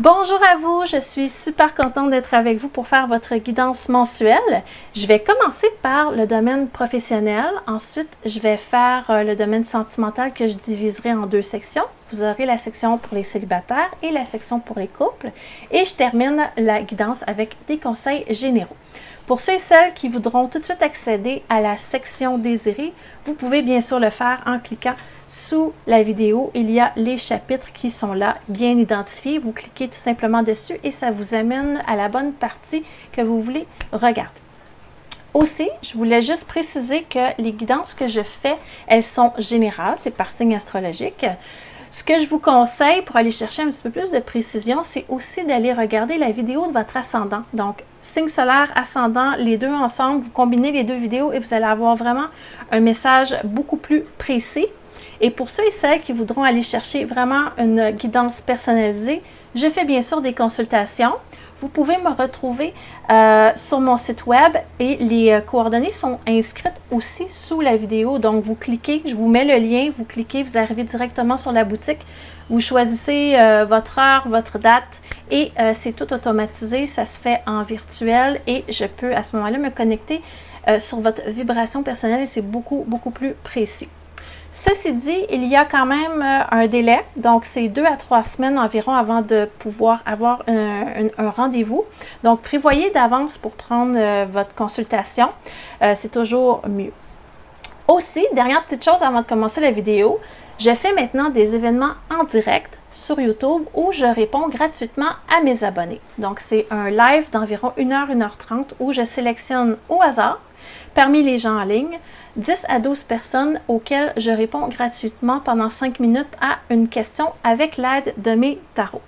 Bonjour à vous, je suis super contente d'être avec vous pour faire votre guidance mensuelle. Je vais commencer par le domaine professionnel, ensuite je vais faire le domaine sentimental que je diviserai en deux sections. Vous aurez la section pour les célibataires et la section pour les couples et je termine la guidance avec des conseils généraux. Pour ceux et celles qui voudront tout de suite accéder à la section désirée, vous pouvez bien sûr le faire en cliquant sous la vidéo. Il y a les chapitres qui sont là, bien identifiés. Vous cliquez tout simplement dessus et ça vous amène à la bonne partie que vous voulez regarder. Aussi, je voulais juste préciser que les guidances que je fais, elles sont générales, c'est par signe astrologique. Ce que je vous conseille pour aller chercher un petit peu plus de précision, c'est aussi d'aller regarder la vidéo de votre ascendant. Donc, signe solaire, ascendant, les deux ensemble, vous combinez les deux vidéos et vous allez avoir vraiment un message beaucoup plus précis. Et pour ceux et celles qui voudront aller chercher vraiment une guidance personnalisée, je fais bien sûr des consultations. Vous pouvez me retrouver sur mon site web et les coordonnées sont inscrites aussi sous la vidéo. Donc, vous cliquez, je vous mets le lien, vous cliquez, vous arrivez directement sur la boutique. Vous choisissez votre heure, votre date et c'est tout automatisé. Ça se fait en virtuel et je peux à ce moment-là me connecter sur votre vibration personnelle et c'est beaucoup plus précis. Ceci dit, il y a quand même un délai, donc c'est 2 à 3 semaines environ avant de pouvoir avoir un rendez-vous. Donc, prévoyez d'avance pour prendre votre consultation, c'est toujours mieux. Aussi, dernière petite chose avant de commencer la vidéo, je fais maintenant des événements en direct sur YouTube où je réponds gratuitement à mes abonnés. Donc, c'est un live d'environ 1h, 1h30 où je sélectionne au hasard parmi les gens en ligne 10 à 12 personnes auxquelles je réponds gratuitement pendant 5 minutes à une question avec l'aide de mes tarots.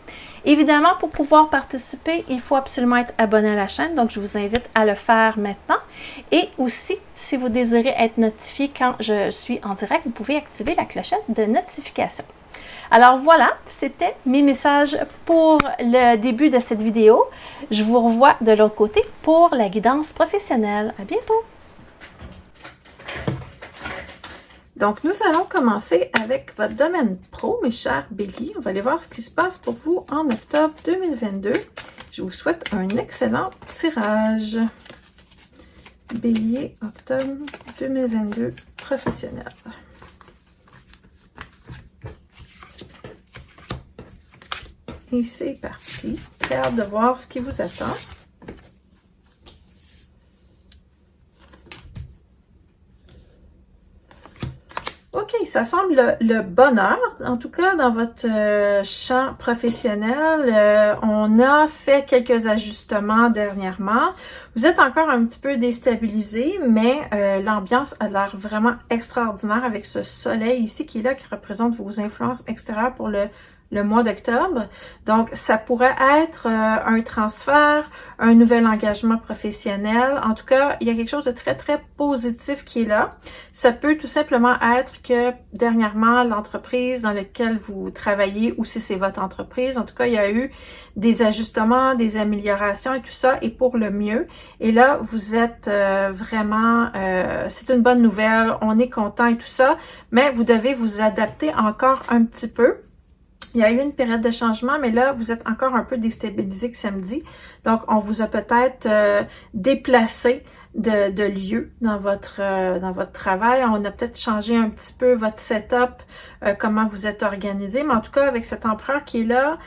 Évidemment, pour pouvoir participer, il faut absolument être abonné à la chaîne, donc je vous invite à le faire maintenant. Et aussi, si vous désirez être notifié quand je suis en direct, vous pouvez activer la clochette de notification. Alors voilà, c'était mes messages pour le début de cette vidéo. Je vous revois de l'autre côté pour la guidance professionnelle. À bientôt! Donc, nous allons commencer avec votre domaine pro, mes chers béliers. On va aller voir ce qui se passe pour vous en octobre 2022. Je vous souhaite un excellent tirage. Bélier, octobre 2022, professionnel. Et c'est parti. Très hâte de voir ce qui vous attend. OK, ça semble le bonheur, en tout cas dans votre champ professionnel. On a fait quelques ajustements dernièrement. Vous êtes encore un petit peu déstabilisé, mais l'ambiance a l'air vraiment extraordinaire avec ce soleil ici qui est là, qui représente vos influences extérieures pour le mois d'octobre. Donc, ça pourrait être un transfert, un nouvel engagement professionnel. En tout cas, il y a quelque chose de très positif qui est là. Ça peut tout simplement être que dernièrement, l'entreprise dans laquelle vous travaillez, ou si c'est votre entreprise, en tout cas, il y a eu des ajustements, des améliorations et tout ça, et pour le mieux. Et là, vous êtes vraiment, c'est une bonne nouvelle, on est content et tout ça, mais vous devez vous adapter encore un petit peu. Il y a eu une période de changement, mais là, vous êtes encore un peu déstabilisé que samedi. Donc, on vous a peut-être déplacé de lieu dans votre travail. On a peut-être changé un petit peu votre setup, comment vous êtes organisé. Mais en tout cas, avec cet empereur qui est là,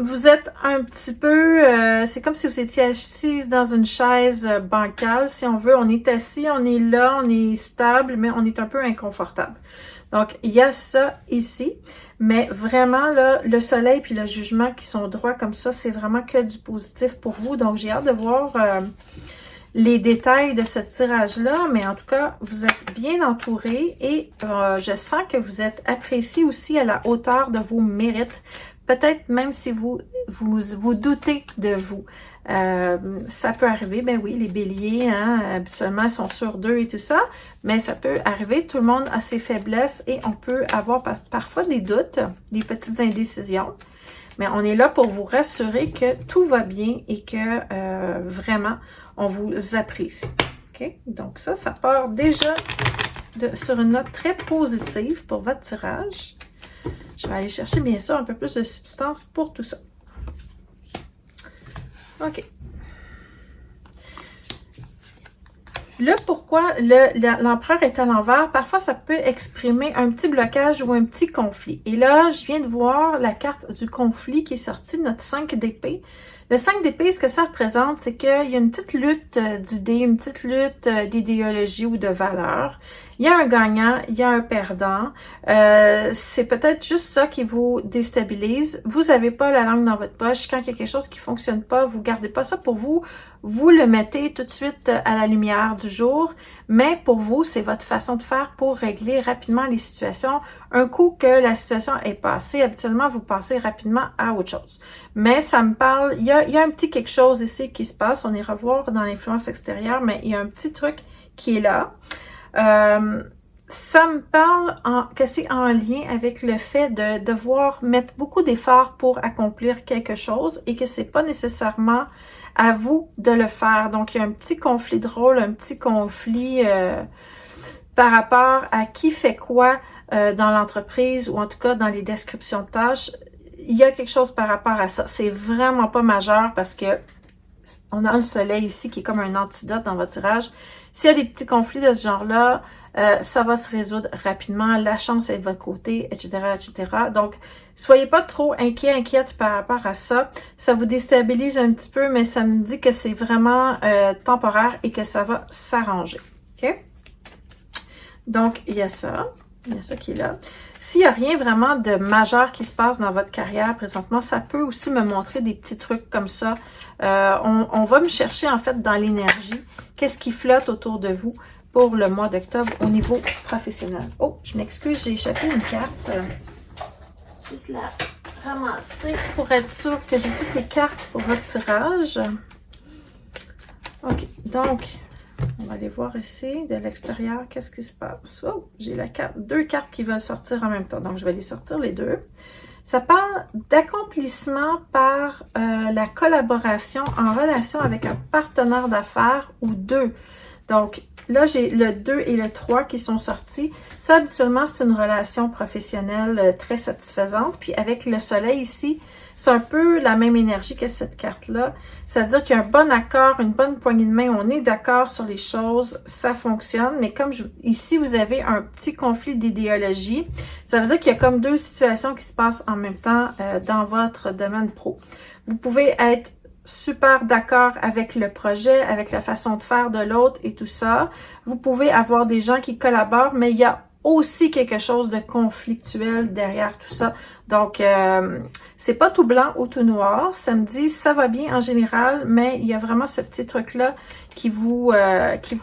vous êtes un petit peu, c'est comme si vous étiez assise dans une chaise bancale, si on veut. On est assis, on est là, on est stable, mais on est un peu inconfortable. Donc, il y a ça ici. Mais vraiment, là, le soleil puis le jugement qui sont droits comme ça, c'est vraiment que du positif pour vous. Donc, j'ai hâte de voir les détails de ce tirage-là. Mais en tout cas, vous êtes bien entouré et je sens que vous êtes apprécié aussi à la hauteur de vos mérites. Peut-être même si vous doutez de vous. Ça peut arriver, ben oui, les béliers, hein, habituellement, ils sont sûrs d'eux et tout ça, mais ça peut arriver, tout le monde a ses faiblesses et on peut avoir parfois des doutes, des petites indécisions, mais on est là pour vous rassurer que tout va bien et que vraiment, on vous apprécie. OK? Donc ça part déjà sur une note très positive pour votre tirage. Je vais aller chercher, bien sûr, un peu plus de substance pour tout ça. OK. Le pourquoi l'empereur est à l'envers, parfois ça peut exprimer un petit blocage ou un petit conflit. Et là, je viens de voir la carte du conflit qui est sortie, notre 5 d'épée. Le 5 d'épée, ce que ça représente, c'est qu'il y a une petite lutte d'idées, une petite lutte d'idéologie ou de valeurs. Il y a un gagnant, il y a un perdant. C'est peut-être juste ça qui vous déstabilise. Vous n'avez pas la langue dans votre poche. Quand il y a quelque chose qui fonctionne pas, vous gardez pas ça pour vous. Vous le mettez tout de suite à la lumière du jour. Mais pour vous, c'est votre façon de faire pour régler rapidement les situations. Un coup que la situation est passée, habituellement, vous passez rapidement à autre chose. Mais ça me parle, il y a un petit quelque chose ici qui se passe. On ira voir dans l'influence extérieure, mais il y a un petit truc qui est là. Ça me parle que c'est en lien avec le fait de devoir mettre beaucoup d'efforts pour accomplir quelque chose et que c'est pas nécessairement à vous de le faire. Donc, il y a un petit conflit de rôle, un petit conflit par rapport à qui fait quoi dans l'entreprise ou en tout cas dans les descriptions de tâches. Il y a quelque chose par rapport à ça. C'est vraiment pas majeur parce que on a le soleil ici qui est comme un antidote dans votre tirage. S'il y a des petits conflits de ce genre-là, ça va se résoudre rapidement. La chance est de votre côté, etc., etc. Donc, soyez pas trop inquiète par rapport à ça. Ça vous déstabilise un petit peu, mais ça nous dit que c'est vraiment temporaire et que ça va s'arranger. OK? Donc, il y a ça. Il y a ça qui est là. S'il n'y a rien vraiment de majeur qui se passe dans votre carrière présentement, ça peut aussi me montrer des petits trucs comme ça. On va me chercher en fait dans l'énergie. Qu'est-ce qui flotte autour de vous pour le mois d'octobre au niveau professionnel? Oh, je m'excuse, j'ai échappé une carte. Juste la ramasser pour être sûr que j'ai toutes les cartes pour votre tirage. OK, donc... on va aller voir ici, de l'extérieur, qu'est-ce qui se passe. Oh, j'ai deux cartes qui veulent sortir en même temps, donc je vais les sortir les deux. Ça parle d'accomplissement par la collaboration en relation avec un partenaire d'affaires ou deux. Donc là, j'ai le 2 et le 3 qui sont sortis. Ça, habituellement, c'est une relation professionnelle très satisfaisante. Puis avec le soleil ici, c'est un peu la même énergie que cette carte-là. C'est-à-dire qu'il y a un bon accord, une bonne poignée de main, on est d'accord sur les choses, ça fonctionne. Mais comme ici, vous avez un petit conflit d'idéologie, ça veut dire qu'il y a comme deux situations qui se passent en même temps dans votre domaine pro. Vous pouvez être super d'accord avec le projet, avec la façon de faire de l'autre et tout ça. Vous pouvez avoir des gens qui collaborent, mais il y a aussi quelque chose de conflictuel derrière tout ça. Donc, c'est pas tout blanc ou tout noir. Ça me dit, ça va bien en général, mais il y a vraiment ce petit truc-là qui vous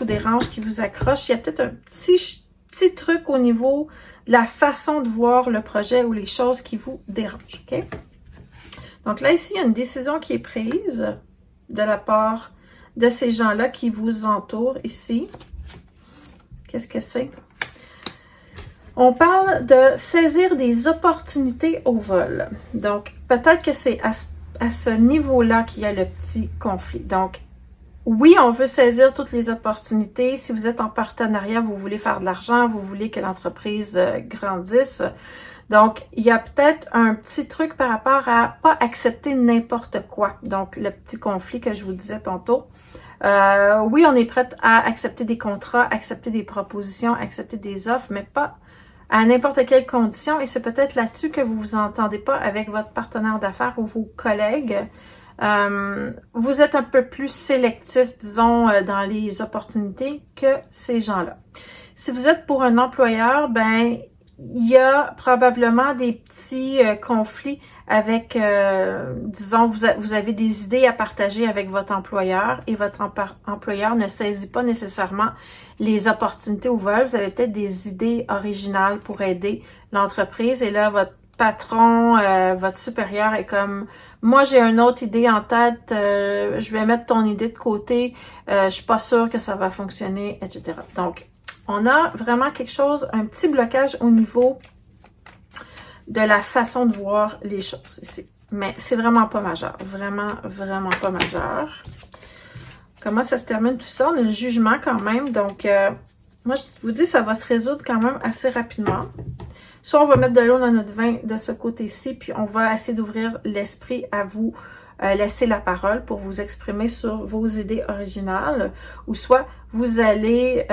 dérange, qui vous accroche. Il y a peut-être un petit truc au niveau de la façon de voir le projet ou les choses qui vous dérangent, OK? Donc là, ici, il y a une décision qui est prise de la part de ces gens-là qui vous entourent ici. Qu'est-ce que c'est? On parle de saisir des opportunités au vol. Donc, peut-être que c'est à ce niveau-là qu'il y a le petit conflit. Donc, oui, on veut saisir toutes les opportunités. Si vous êtes en partenariat, vous voulez faire de l'argent, vous voulez que l'entreprise grandisse. Donc, il y a peut-être un petit truc par rapport à pas accepter n'importe quoi. Donc, le petit conflit que je vous disais tantôt. Oui, on est prêt à accepter des contrats, accepter des propositions, accepter des offres, mais pas à n'importe quelle condition. Et c'est peut-être là-dessus que vous vous entendez pas avec votre partenaire d'affaires ou vos collègues. Vous êtes un peu plus sélectif, disons, dans les opportunités que ces gens-là. Si vous êtes pour un employeur, ben il y a probablement des petits conflits avec, disons, vous avez des idées à partager avec votre employeur et votre employeur ne saisit pas nécessairement les opportunités au vol. Vous avez peut-être des idées originales pour aider l'entreprise et là, votre patron, votre supérieur est comme, moi j'ai une autre idée en tête, je vais mettre ton idée de côté, je suis pas sûre que ça va fonctionner, etc. Donc, on a vraiment quelque chose, un petit blocage au niveau de la façon de voir les choses ici. Mais c'est vraiment pas majeur. Vraiment, vraiment pas majeur. Comment ça se termine tout ça? On a le jugement quand même. Donc, moi, je vous dis, ça va se résoudre quand même assez rapidement. Soit on va mettre de l'eau dans notre vin de ce côté-ci, puis on va essayer d'ouvrir l'esprit à vous laisser la parole pour vous exprimer sur vos idées originales, ou soit vous allez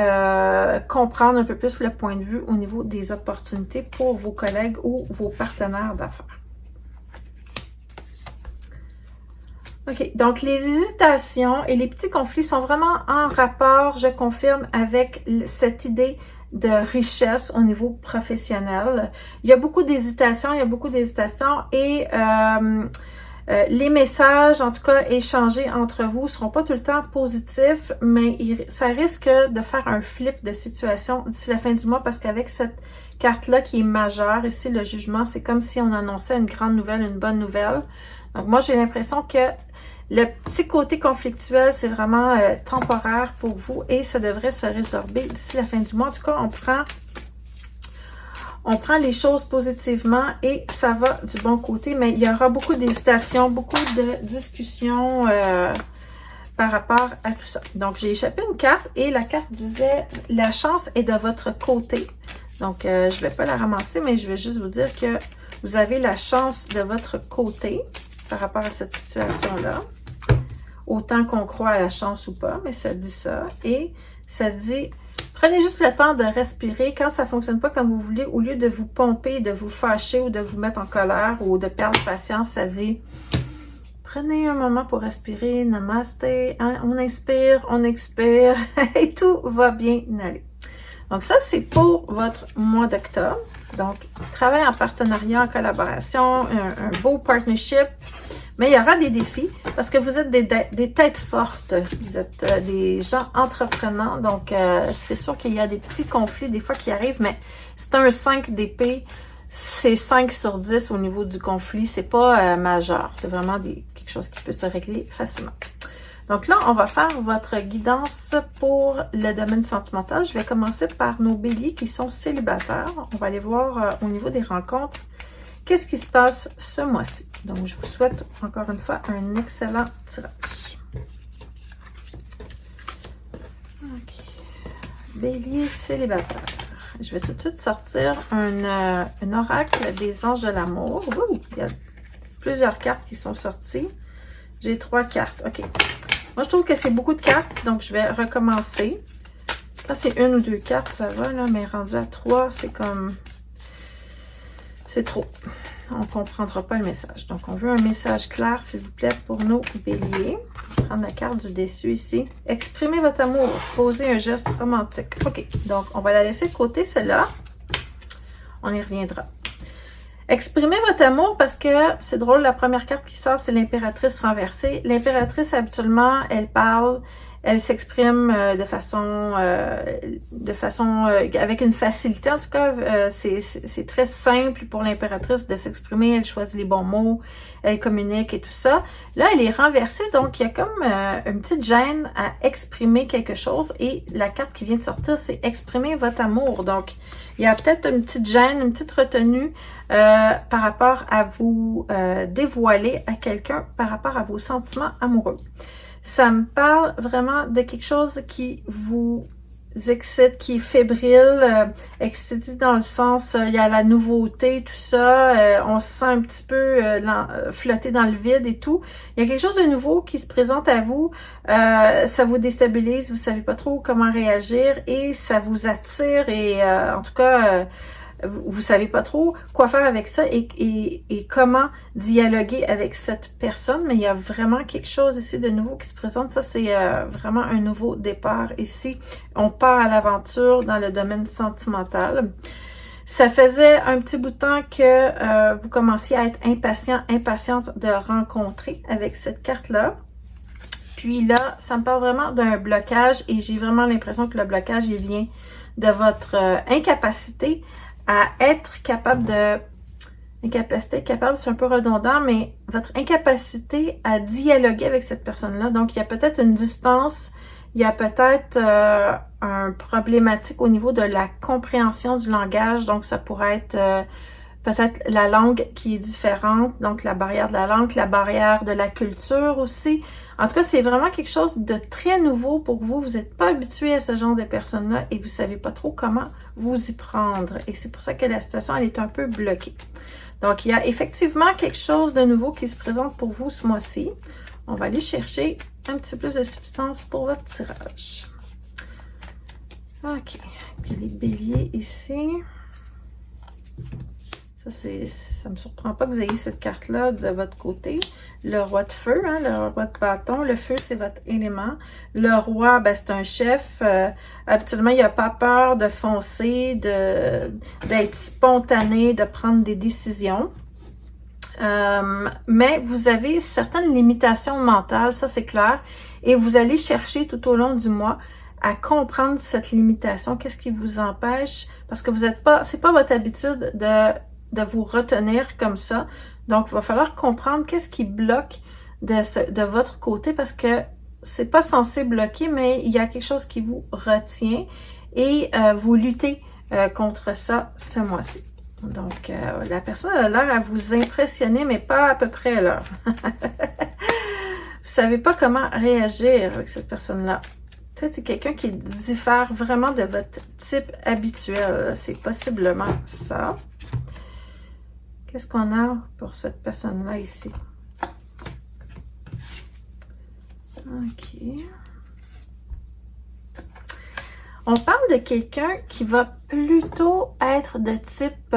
comprendre un peu plus le point de vue au niveau des opportunités pour vos collègues ou vos partenaires d'affaires. OK, donc les hésitations et les petits conflits sont vraiment en rapport, je confirme, avec cette idée de richesse au niveau professionnel. Il y a beaucoup d'hésitations, et les messages, en tout cas, échangés entre vous seront pas tout le temps positifs, mais ça risque de faire un flip de situation d'ici la fin du mois parce qu'avec cette carte-là qui est majeure, ici, le jugement, c'est comme si on annonçait une grande nouvelle, une bonne nouvelle. Donc, moi, j'ai l'impression que le petit côté conflictuel, c'est vraiment temporaire pour vous et ça devrait se résorber d'ici la fin du mois. En tout cas, on prend les choses positivement et ça va du bon côté, mais il y aura beaucoup d'hésitations, beaucoup de discussions par rapport à tout ça. Donc, j'ai échappé une carte et la carte disait « La chance est de votre côté ». Donc, je ne vais pas la ramasser, mais je vais juste vous dire que vous avez la chance de votre côté par rapport à cette situation-là. Autant qu'on croit à la chance ou pas, mais ça dit ça. Et ça dit, prenez juste le temps de respirer. Quand ça ne fonctionne pas comme vous voulez, au lieu de vous pomper, de vous fâcher ou de vous mettre en colère ou de perdre patience, ça dit, prenez un moment pour respirer. Namasté. Hein? On inspire, on expire et tout va bien aller. Donc ça, c'est pour votre mois d'octobre. Donc, travail en partenariat, en collaboration, un beau partnership. Mais il y aura des défis parce que vous êtes des têtes fortes. Vous êtes des gens entreprenants. Donc, c'est sûr qu'il y a des petits conflits des fois qui arrivent, mais c'est un 5 d'épée. C'est 5 sur 10 au niveau du conflit. C'est pas majeur. C'est vraiment quelque chose qui peut se régler facilement. Donc là, on va faire votre guidance pour le domaine sentimental. Je vais commencer par nos béliers qui sont célibataires. On va aller voir au niveau des rencontres, qu'est-ce qui se passe ce mois-ci. Donc, je vous souhaite encore une fois un excellent tirage. OK. Bélier célibataire. Je vais tout de suite sortir un oracle des anges de l'amour. Il y a plusieurs cartes qui sont sorties. J'ai 3 cartes. OK. Moi, je trouve que c'est beaucoup de cartes, donc je vais recommencer. Quand c'est 1 ou 2 cartes, ça va, là, mais rendu à 3, c'est comme... C'est trop. On ne comprendra pas le message. Donc, on veut un message clair, s'il vous plaît, pour nos béliers. Je vais prendre la carte du déçu ici. Exprimez votre amour. Posez un geste romantique. OK. Donc, on va la laisser de côté, celle-là. On y reviendra. Exprimez votre amour parce que c'est drôle, la première carte qui sort, c'est l'impératrice renversée. L'impératrice, habituellement, elle parle, elle s'exprime de façon avec une facilité. En tout cas, c'est très simple pour l'impératrice de s'exprimer. Elle choisit les bons mots, elle communique et tout ça. Là, elle est renversée, donc il y a comme une petite gêne à exprimer quelque chose. Et la carte qui vient de sortir, c'est exprimer votre amour. Donc, il y a peut-être une petite gêne, une petite retenue par rapport à vous dévoiler à quelqu'un, par rapport à vos sentiments amoureux. Ça me parle vraiment de quelque chose qui vous excite, qui est fébrile, excité dans le sens, il y a la nouveauté, tout ça, on se sent un petit peu flotter dans le vide et tout. Il y a quelque chose de nouveau qui se présente à vous, ça vous déstabilise, vous savez pas trop comment réagir et ça vous attire et en tout cas... vous savez pas trop quoi faire avec ça et comment dialoguer avec cette personne, mais il y a vraiment quelque chose ici de nouveau qui se présente. Ça, c'est vraiment un nouveau départ ici. On part à l'aventure dans le domaine sentimental. Ça faisait un petit bout de temps que vous commenciez à être impatiente de rencontrer avec cette carte-là. Puis là, ça me parle vraiment d'un blocage et j'ai vraiment l'impression que le blocage, il vient de votre incapacité à être capable de... Incapacité, capable, c'est un peu redondant, mais votre incapacité à dialoguer avec cette personne-là. Donc, il y a peut-être une distance, il y a peut-être un problématique au niveau de la compréhension du langage. Donc, ça pourrait être peut-être la langue qui est différente, donc la barrière de la langue, la barrière de la culture aussi. En tout cas, c'est vraiment quelque chose de très nouveau pour vous. Vous n'êtes pas habitué à ce genre de personnes-là et vous ne savez pas trop comment vous y prendre. Et c'est pour ça que la situation, elle est un peu bloquée. Donc, il y a effectivement quelque chose de nouveau qui se présente pour vous ce mois-ci. On va aller chercher un petit peu plus de substance pour votre tirage. OK. Puis les béliers ici. Ça me surprend pas que vous ayez cette carte-là de votre côté. Le roi de feu, hein, le roi de bâton. Le feu, c'est votre élément. Le roi, ben, c'est un chef. Habituellement, il n'a pas peur de foncer, d'être spontané, de prendre des décisions. Mais vous avez certaines limitations mentales, ça c'est clair. Et vous allez chercher tout au long du mois à comprendre cette limitation. Qu'est-ce qui vous empêche? Parce que vous n'êtes pas, c'est pas votre habitude de vous retenir comme ça. Donc, il va falloir comprendre qu'est-ce qui bloque de votre côté parce que c'est pas censé bloquer, mais il y a quelque chose qui vous retient et vous luttez contre ça ce mois-ci. Donc, la personne a l'air à vous impressionner, mais pas à peu près là. Vous savez pas comment réagir avec cette personne-là. Peut-être c'est quelqu'un qui diffère vraiment de votre type habituel. C'est possiblement ça. Qu'est-ce qu'on a pour cette personne-là ici? OK. On parle de quelqu'un qui va plutôt être de type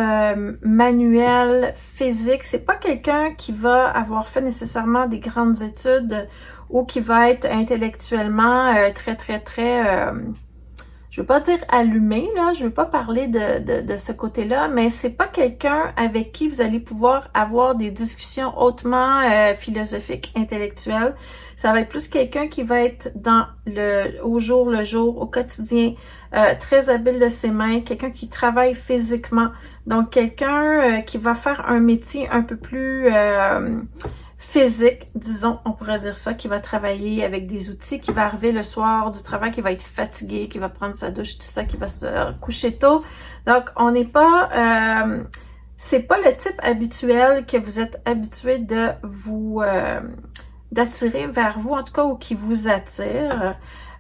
manuel, physique. C'est pas quelqu'un qui va avoir fait nécessairement des grandes études ou qui va être intellectuellement très je veux pas dire allumé, là, je veux pas parler de ce côté-là, mais c'est pas quelqu'un avec qui vous allez pouvoir avoir des discussions hautement philosophiques, intellectuelles. Ça va être plus quelqu'un qui va être au jour le jour, au quotidien, très habile de ses mains, quelqu'un qui travaille physiquement. Donc, quelqu'un qui va faire un métier un peu plus physique, disons, on pourrait dire ça, qui va travailler avec des outils, qui va arriver le soir du travail, qui va être fatigué, qui va prendre sa douche, tout ça, qui va se coucher tôt. Donc, on n'est pas... c'est pas le type habituel que vous êtes habitué de vous... d'attirer vers vous, en tout cas, ou qui vous attire.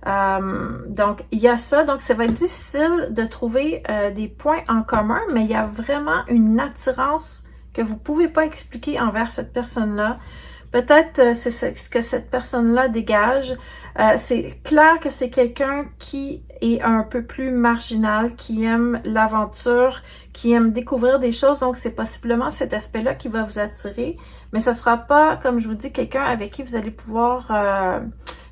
Donc, il y a ça. Donc, ça va être difficile de trouver des points en commun, mais il y a vraiment une attirance que vous pouvez pas expliquer envers cette personne-là. Peut-être c'est ce que cette personne-là dégage. C'est clair que c'est quelqu'un qui est un peu plus marginal, qui aime l'aventure, qui aime découvrir des choses. Donc, c'est possiblement cet aspect-là qui va vous attirer. Mais ça sera pas, comme je vous dis, quelqu'un avec qui vous allez pouvoir...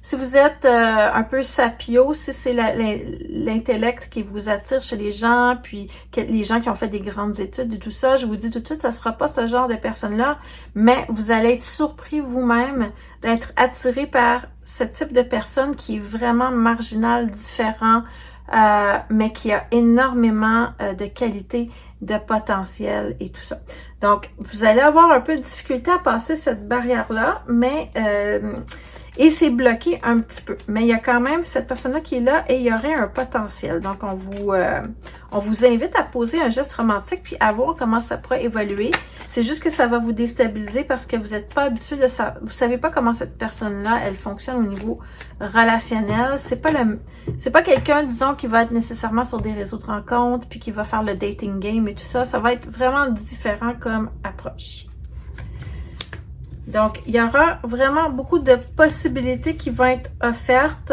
si vous êtes un peu sapio, si c'est l'intellect qui vous attire chez les gens, puis les gens qui ont fait des grandes études et tout ça, je vous dis tout de suite, ça sera pas ce genre de personne-là, mais vous allez être surpris vous-même d'être attiré par ce type de personne qui est vraiment marginal, différent, mais qui a énormément de qualité, de potentiel et tout ça. Donc, vous allez avoir un peu de difficulté à passer cette barrière-là, mais... et c'est bloqué un petit peu. Mais il y a quand même cette personne-là qui est là et il y aurait un potentiel. Donc, on vous invite à poser un geste romantique puis à voir comment ça pourrait évoluer. C'est juste que ça va vous déstabiliser parce que vous n'êtes pas habitué de ça. Vous savez pas comment cette personne-là, elle fonctionne au niveau relationnel. C'est pas quelqu'un, disons, qui va être nécessairement sur des réseaux de rencontres puis qui va faire le dating game et tout ça. Ça va être vraiment différent comme approche. Donc, il y aura vraiment beaucoup de possibilités qui vont être offertes,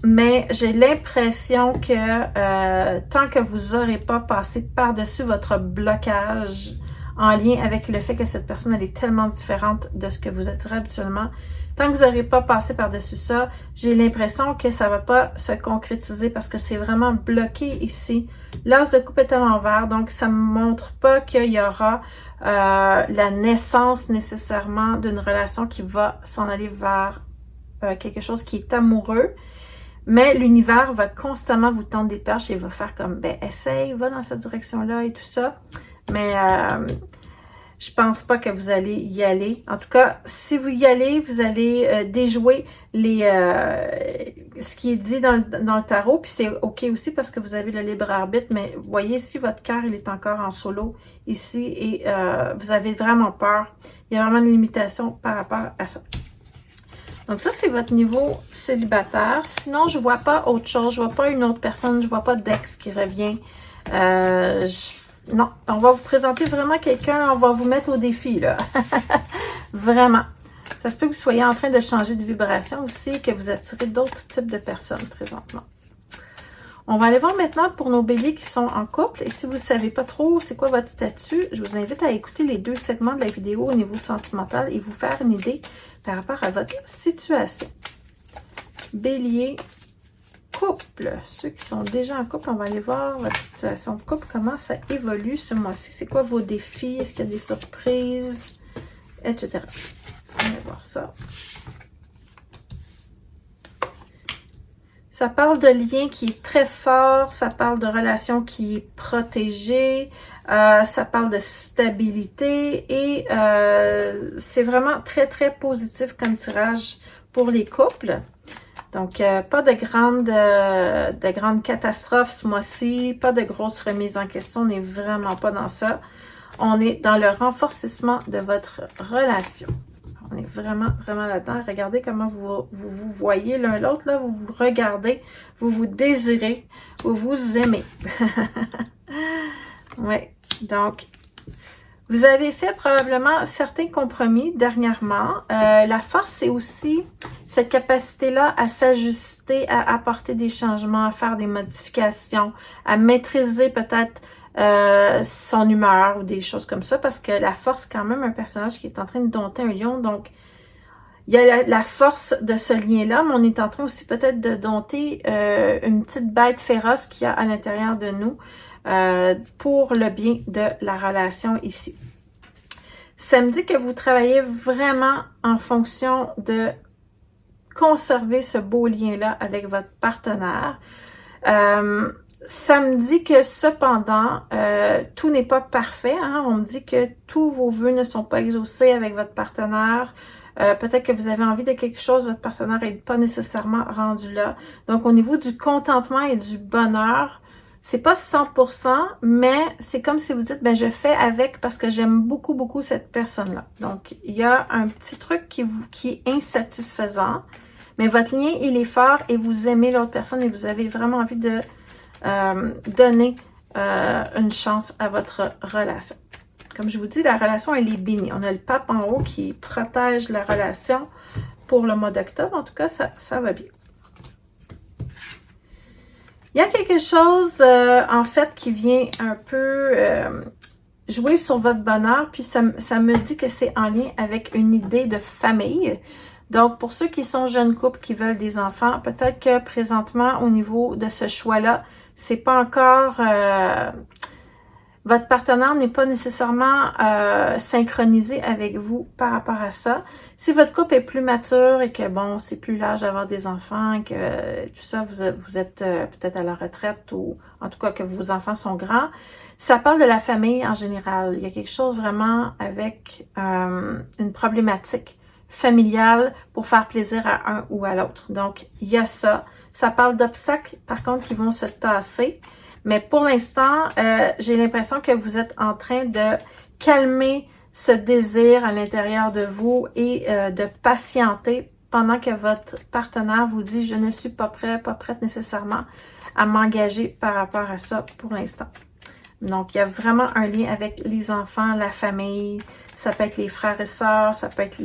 mais j'ai l'impression que tant que vous n'aurez pas passé par-dessus votre blocage en lien avec le fait que cette personne elle est tellement différente de ce que vous attirez habituellement, tant que vous n'aurez pas passé par-dessus ça, j'ai l'impression que ça ne va pas se concrétiser parce que c'est vraiment bloqué ici. L'as de coupe est à l'envers, donc ça ne me montre pas qu'il y aura la naissance nécessairement d'une relation qui va s'en aller vers quelque chose qui est amoureux, mais l'univers va constamment vous tendre des perches et va faire comme, ben essaye, va dans cette direction-là et tout ça, mais je pense pas que vous allez y aller. En tout cas, si vous y allez, vous allez déjouer ce qui est dit dans le tarot, puis c'est OK aussi parce que vous avez le libre arbitre, mais vous voyez ici, votre cœur, il est encore en solo ici et vous avez vraiment peur. Il y a vraiment une limitation par rapport à ça. Donc ça, c'est votre niveau célibataire. Sinon, je vois pas autre chose. Je vois pas une autre personne. Je vois pas d'ex qui revient. Non, on va vous présenter vraiment quelqu'un, on va vous mettre au défi, là. Vraiment. Ça se peut que vous soyez en train de changer de vibration aussi, que vous attirez d'autres types de personnes présentement. On va aller voir maintenant pour nos béliers qui sont en couple. Et si vous ne savez pas trop c'est quoi votre statut, je vous invite à écouter les 2 segments de la vidéo au niveau sentimental et vous faire une idée par rapport à votre situation. Bélier, couple. Ceux qui sont déjà en couple, on va aller voir votre situation de couple, comment ça évolue ce mois-ci. C'est quoi vos défis? Est-ce qu'il y a des surprises? Etc. On va voir ça. Ça parle de lien qui est très fort, ça parle de relation qui est protégée, ça parle de stabilité et c'est vraiment très, très positif comme tirage pour les couples. Donc, pas de grandes catastrophes ce mois-ci, pas de grosses remises en question, on n'est vraiment pas dans ça. On est dans le renforcement de votre relation. On est vraiment, vraiment là-dedans. Regardez comment vous voyez l'un l'autre, là. Vous vous regardez, vous vous désirez, vous vous aimez. Oui, donc, vous avez fait probablement certains compromis dernièrement. La force, c'est aussi cette capacité-là à s'ajuster, à apporter des changements, à faire des modifications, à maîtriser peut-être son humeur ou des choses comme ça, parce que la force, quand même, un personnage qui est en train de dompter un lion, donc il y a la force de ce lien-là, mais on est en train aussi peut-être de dompter une petite bête féroce qu'il y a à l'intérieur de nous pour le bien de la relation ici. Ça me dit que vous travaillez vraiment en fonction de conserver ce beau lien-là avec votre partenaire. Ça me dit que cependant, tout n'est pas parfait. Hein? On me dit que tous vos vœux ne sont pas exaucés avec votre partenaire. Peut-être que vous avez envie de quelque chose, votre partenaire n'est pas nécessairement rendu là. Donc, au niveau du contentement et du bonheur, c'est pas 100%, mais c'est comme si vous dites, ben je fais avec parce que j'aime beaucoup, beaucoup cette personne-là. Donc, il y a un petit truc qui est insatisfaisant, mais votre lien, il est fort et vous aimez l'autre personne et vous avez vraiment envie de donner une chance à votre relation. Comme je vous dis, la relation, elle est bénie. On a le pape en haut qui protège la relation pour le mois d'octobre. En tout cas, ça va bien. Il y a quelque chose, en fait, qui vient un peu jouer sur votre bonheur, puis ça me dit que c'est en lien avec une idée de famille. Donc, pour ceux qui sont jeunes couples qui veulent des enfants, peut-être que présentement, au niveau de ce choix-là, c'est pas encore... votre partenaire n'est pas nécessairement synchronisé avec vous par rapport à ça. Si votre couple est plus mature et que, bon, c'est plus l'âge d'avoir des enfants, que tout ça, vous êtes peut-être à la retraite ou en tout cas que vos enfants sont grands, ça parle de la famille en général. Il y a quelque chose vraiment avec une problématique familiale pour faire plaisir à un ou à l'autre. Donc, il y a ça. Ça parle d'obstacles, par contre, qui vont se tasser. Mais pour l'instant, j'ai l'impression que vous êtes en train de calmer ce désir à l'intérieur de vous et de patienter pendant que votre partenaire vous dit « je ne suis pas prêt, pas prête nécessairement à m'engager par rapport à ça pour l'instant ». Donc, il y a vraiment un lien avec les enfants, la famille, ça peut être les frères et sœurs, ça peut être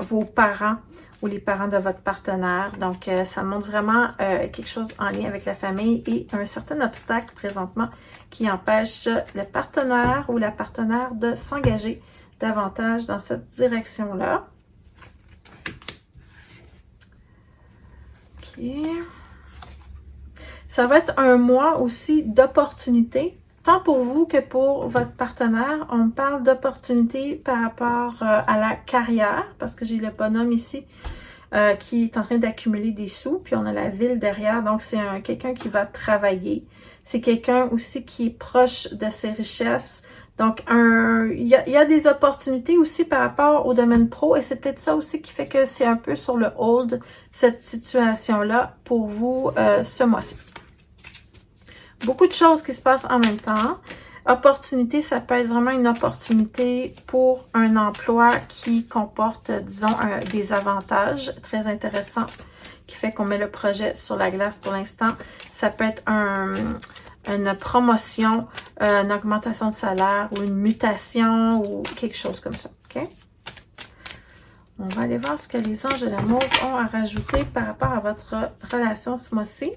vos parents ou les parents de votre partenaire. Donc, ça montre vraiment quelque chose en lien avec la famille et un certain obstacle présentement qui empêche le partenaire ou la partenaire de s'engager davantage dans cette direction-là. OK. Ça va être un mois aussi d'opportunités, tant pour vous que pour votre partenaire. On parle d'opportunités par rapport à la carrière, parce que j'ai le bonhomme ici qui est en train d'accumuler des sous, puis on a la ville derrière, donc c'est quelqu'un qui va travailler. C'est quelqu'un aussi qui est proche de ses richesses. Donc, il y a des opportunités aussi par rapport au domaine pro, et c'est peut-être ça aussi qui fait que c'est un peu sur le hold, cette situation-là, pour vous ce mois-ci. Beaucoup de choses qui se passent en même temps. Opportunité, ça peut être vraiment une opportunité pour un emploi qui comporte, disons, des avantages très intéressants qui fait qu'on met le projet sur la glace pour l'instant. Ça peut être une promotion, une augmentation de salaire ou une mutation ou quelque chose comme ça. OK? On va aller voir ce que les anges de l'amour ont à rajouter par rapport à votre relation ce mois-ci.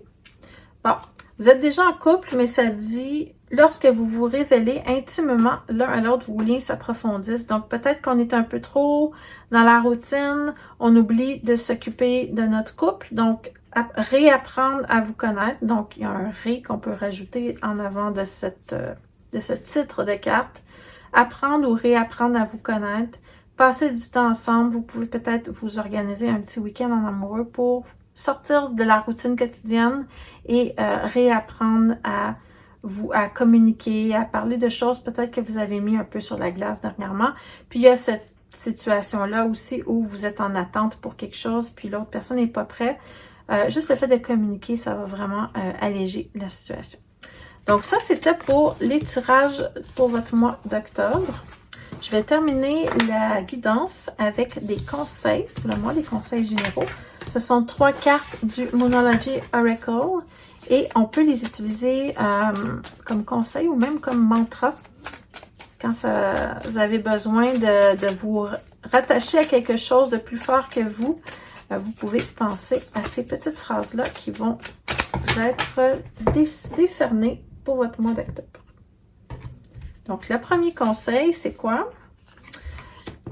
Bon, vous êtes déjà en couple, mais ça dit, lorsque vous vous révélez intimement l'un à l'autre, vos liens s'approfondissent. Donc, peut-être qu'on est un peu trop dans la routine, on oublie de s'occuper de notre couple. Donc, réapprendre à vous connaître. Donc, il y a un « ré » qu'on peut rajouter en avant de ce titre de carte. Apprendre ou réapprendre à vous connaître. Passer du temps ensemble. Vous pouvez peut-être vous organiser un petit week-end en amoureux pour sortir de la routine quotidienne et réapprendre à communiquer, à parler de choses peut-être que vous avez mis un peu sur la glace dernièrement. Puis il y a cette situation-là aussi où vous êtes en attente pour quelque chose, puis l'autre personne n'est pas prête. Juste le fait de communiquer, ça va vraiment alléger la situation. Donc ça, c'était pour les tirages pour votre mois d'octobre. Je vais terminer la guidance avec des conseils, pour le mois, des conseils généraux. Ce sont 3 cartes du Moonology Oracle et on peut les utiliser comme conseil ou même comme mantra quand vous avez besoin de vous rattacher à quelque chose de plus fort que vous. Vous pouvez penser à ces petites phrases-là qui vont être décernées pour votre mois d'octobre. Donc, le premier conseil, c'est quoi?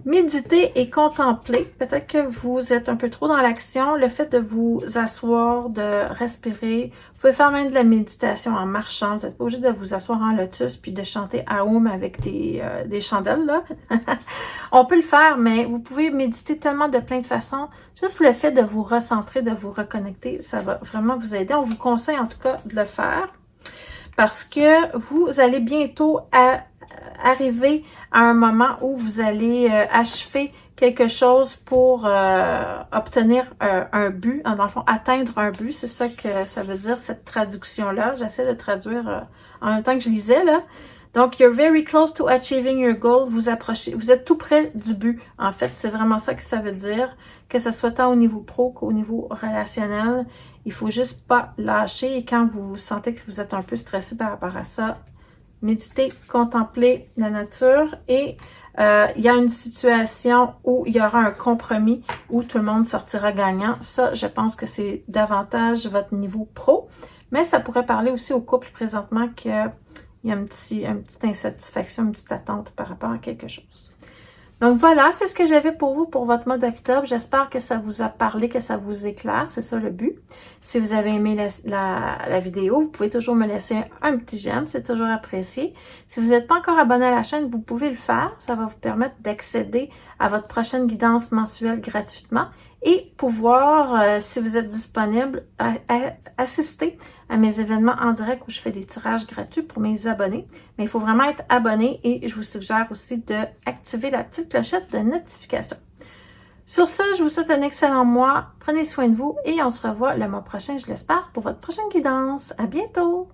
Méditer et contempler. Peut-être que vous êtes un peu trop dans l'action. Le fait de vous asseoir, de respirer. Vous pouvez faire même de la méditation en marchant. Vous n'êtes pas obligé de vous asseoir en lotus puis de chanter Aum avec des chandelles, là. On peut le faire, mais vous pouvez méditer tellement de plein de façons. Juste le fait de vous recentrer, de vous reconnecter, ça va vraiment vous aider. On vous conseille en tout cas de le faire parce que vous allez bientôt arriver à un moment où vous allez achever quelque chose pour obtenir un but, dans le fond, atteindre un but. C'est ça que ça veut dire, cette traduction-là. J'essaie de traduire en même temps que je lisais, là. Donc, you're very close to achieving your goal. Vous approchez, vous êtes tout près du but. En fait, c'est vraiment ça que ça veut dire, que ce soit tant au niveau pro qu'au niveau relationnel. Il faut juste pas lâcher et quand vous sentez que vous êtes un peu stressé par rapport à ça, méditez, contemplez la nature et il y a une situation où il y aura un compromis où tout le monde sortira gagnant. Ça, je pense que c'est davantage votre niveau pro, mais ça pourrait parler aussi au couple présentement qu'il y a une petite insatisfaction, une petite attente par rapport à quelque chose. Donc voilà, c'est ce que j'avais pour vous pour votre mois d'octobre. J'espère que ça vous a parlé, que ça vous éclaire. C'est ça le but. Si vous avez aimé la vidéo, vous pouvez toujours me laisser un petit j'aime. C'est toujours apprécié. Si vous n'êtes pas encore abonné à la chaîne, vous pouvez le faire. Ça va vous permettre d'accéder à votre prochaine guidance mensuelle gratuitement et pouvoir, si vous êtes disponible, assister à mes événements en direct où je fais des tirages gratuits pour mes abonnés. Mais il faut vraiment être abonné et je vous suggère aussi d'activer la petite clochette de notification. Sur ce, je vous souhaite un excellent mois. Prenez soin de vous et on se revoit le mois prochain, je l'espère, pour votre prochaine guidance. À bientôt!